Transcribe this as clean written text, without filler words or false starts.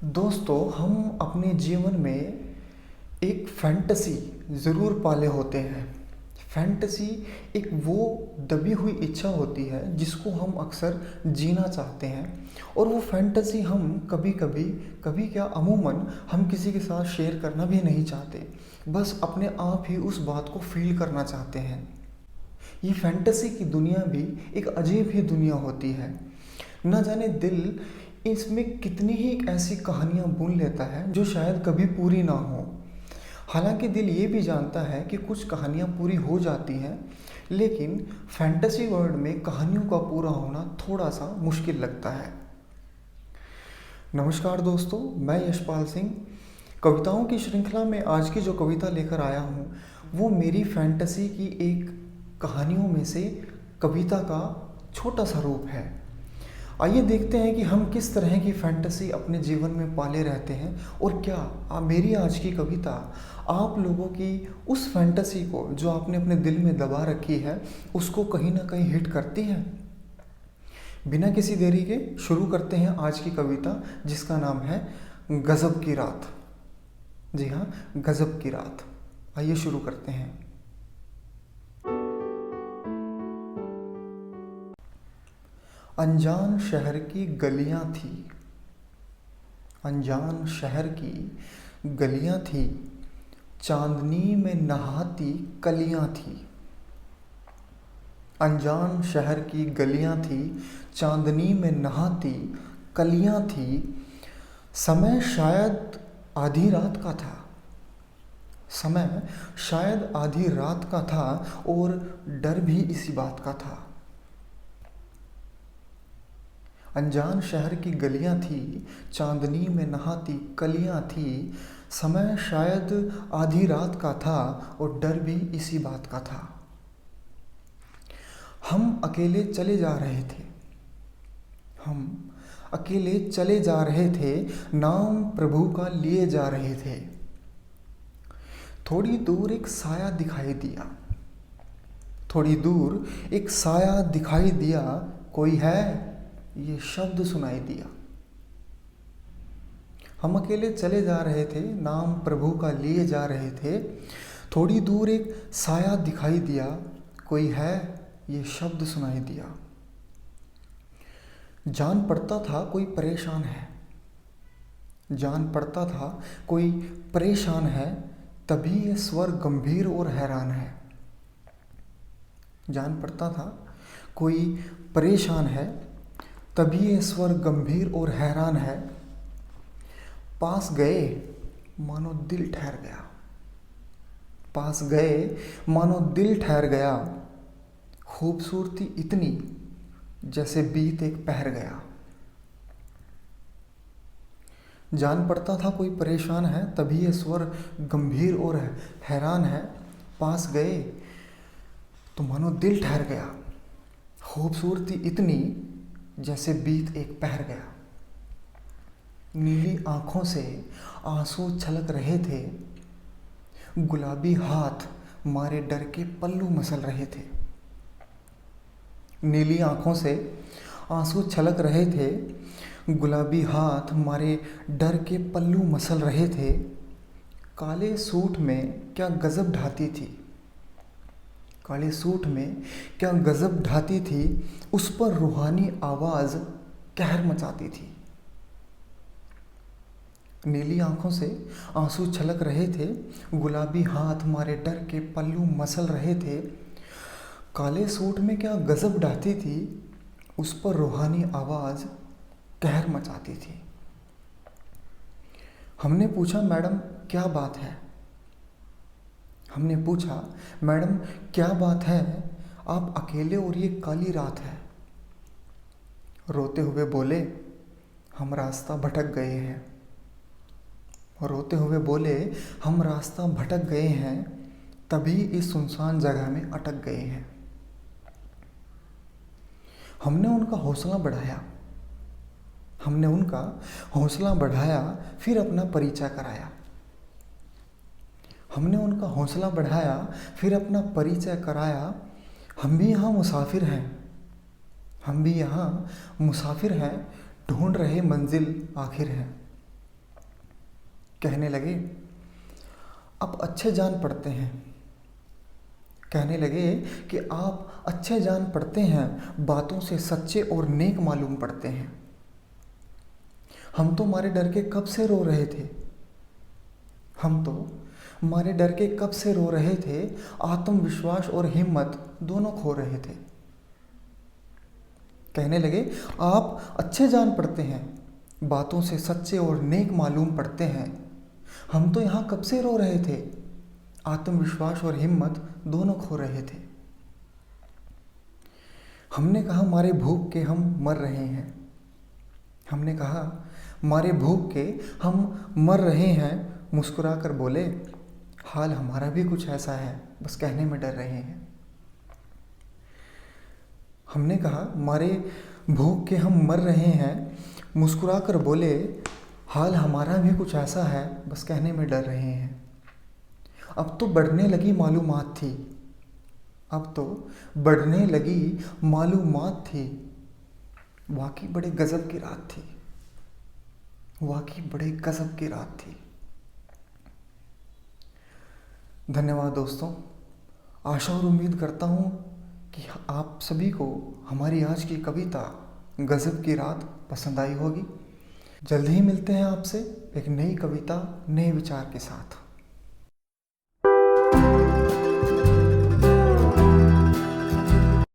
दोस्तों, हम अपने जीवन में एक फैंटेसी ज़रूर पाले होते हैं। फैंटेसी एक वो दबी हुई इच्छा होती है जिसको हम अक्सर जीना चाहते हैं, और वो फैंटेसी हम कभी कभी कभी क्या अमूमन हम किसी के साथ शेयर करना भी नहीं चाहते, बस अपने आप ही उस बात को फील करना चाहते हैं। ये फैंटेसी की दुनिया भी एक अजीब ही दुनिया होती है। न जाने दिल इसमें कितनी ही ऐसी कहानियाँ बुन लेता है जो शायद कभी पूरी ना हो। हालांकि दिल ये भी जानता है कि कुछ कहानियाँ पूरी हो जाती हैं, लेकिन फैंटेसी वर्ल्ड में कहानियों का पूरा होना थोड़ा सा मुश्किल लगता है। नमस्कार दोस्तों, मैं यशपाल सिंह। कविताओं की श्रृंखला में आज की जो कविता लेकर आया हूँ वो मेरी फैंटेसी की एक कहानियों में से कविता का छोटा सा रूप है। आइए देखते हैं कि हम किस तरह की फैंटेसी अपने जीवन में पाले रहते हैं, और क्या मेरी आज की कविता आप लोगों की उस फैंटेसी को जो आपने अपने दिल में दबा रखी है उसको कहीं ना कहीं हिट करती है। बिना किसी देरी के शुरू करते हैं आज की कविता, जिसका नाम है गज़ब की रात। जी हाँ, गज़ब की रात। आइए शुरू करते हैं। अनजान शहर की गलियां थी, अनजान शहर की गलियां थी, चांदनी में नहाती कलियां थी। अनजान शहर की गलियां थी, चांदनी में नहाती कलियां थी। समय शायद आधी रात का था, समय शायद आधी रात का था, और डर भी इसी बात का था। अनजान शहर की गलियां थी, चांदनी में नहाती कलियां थी। समय शायद आधी रात का था, और डर भी इसी बात का था। हम अकेले चले जा रहे थे, हम अकेले चले जा रहे थे, नाम प्रभु का लिए जा रहे थे। थोड़ी दूर एक साया दिखाई दिया, थोड़ी दूर एक साया दिखाई दिया। कोई है, ये शब्द सुनाई दिया। हम अकेले चले जा रहे थे, नाम प्रभु का लिए जा रहे थे। थोड़ी दूर एक साया दिखाई दिया। कोई है, ये शब्द सुनाई दिया। जान पड़ता था कोई परेशान है, जान पड़ता था कोई परेशान है, तभी ये स्वर गंभीर और हैरान है। जान पड़ता था कोई परेशान है, तभी ये स्वर गंभीर और हैरान है। पास गए मानो दिल ठहर गया, पास गए मानो दिल ठहर गया। खूबसूरती इतनी जैसे बीत एक पहर गया। जान पड़ता था कोई परेशान है, तभी ये स्वर गंभीर और हैरान है। पास गए तो मानो दिल ठहर गया। खूबसूरती इतनी जैसे बीत एक पहर गया। नीली आंखों से आंसू छलक रहे थे, गुलाबी हाथ मारे डर के पल्लू मसल रहे थे। नीली आंखों से आंसू छलक रहे थे, गुलाबी हाथ मारे डर के पल्लू मसल रहे थे। काले सूट में क्या गजब ढाती थी, काले सूट में क्या गजब ढाती थी। उस पर रूहानी आवाज़ कहर मचाती थी। नीली आंखों से आंसू छलक रहे थे, गुलाबी हाथ मारे डर के पल्लू मसल रहे थे। काले सूट में क्या गजब ढाती थी, उस पर रूहानी आवाज़ कहर मचाती थी। हमने पूछा, मैडम क्या बात है? हमने पूछा, मैडम क्या बात है? आप अकेले और ये काली रात है। रोते हुए बोले, हम रास्ता भटक गए हैं। रोते हुए बोले, हम रास्ता भटक गए हैं, तभी इस सुनसान जगह में अटक गए हैं। हमने उनका हौसला बढ़ाया, हमने उनका हौसला बढ़ाया, फिर अपना परिचय कराया। हमने उनका हौसला बढ़ाया, फिर अपना परिचय कराया। हम भी यहाँ मुसाफिर हैं, हम भी यहाँ मुसाफिर हैं, ढूंढ रहे मंजिल आखिर है। कहने लगे, आप अच्छे जान पड़ते हैं। कहने लगे कि आप अच्छे जान पड़ते हैं, बातों से सच्चे और नेक मालूम पड़ते हैं। हम तो मारे डर के कब से रो रहे थे। हम तो मारे डर के कब से रो रहे थे, आत्मविश्वास और हिम्मत दोनों खो रहे थे। कहने लगे, आप अच्छे जान पड़ते हैं, बातों से सच्चे और नेक मालूम पड़ते हैं। हम तो यहाँ कब से रो रहे थे, आत्मविश्वास और हिम्मत दोनों खो रहे थे। हमने कहा मारे भूख के हम मर रहे हैं। हमने कहा मारे भूख के हम मर रहे हैं। मुस्कुरा कर बोले, हाल हमारा भी कुछ ऐसा है, बस कहने में डर रहे हैं। हमने कहा मारे भूख के हम मर रहे हैं। मुस्कुरा कर बोले, हाल हमारा भी कुछ ऐसा है, बस कहने में डर रहे हैं। अब तो बढ़ने लगी मालूमात थी। अब तो बढ़ने लगी मालूमात थी। वाकई बड़े गजब की रात थी। वाकई बड़े गजब की रात थी। धन्यवाद दोस्तों। आशा और उम्मीद करता हूँ कि आप सभी को हमारी आज की कविता गजब की रात पसंद आई होगी। जल्द ही मिलते हैं आपसे एक नई कविता, नए विचार के साथ।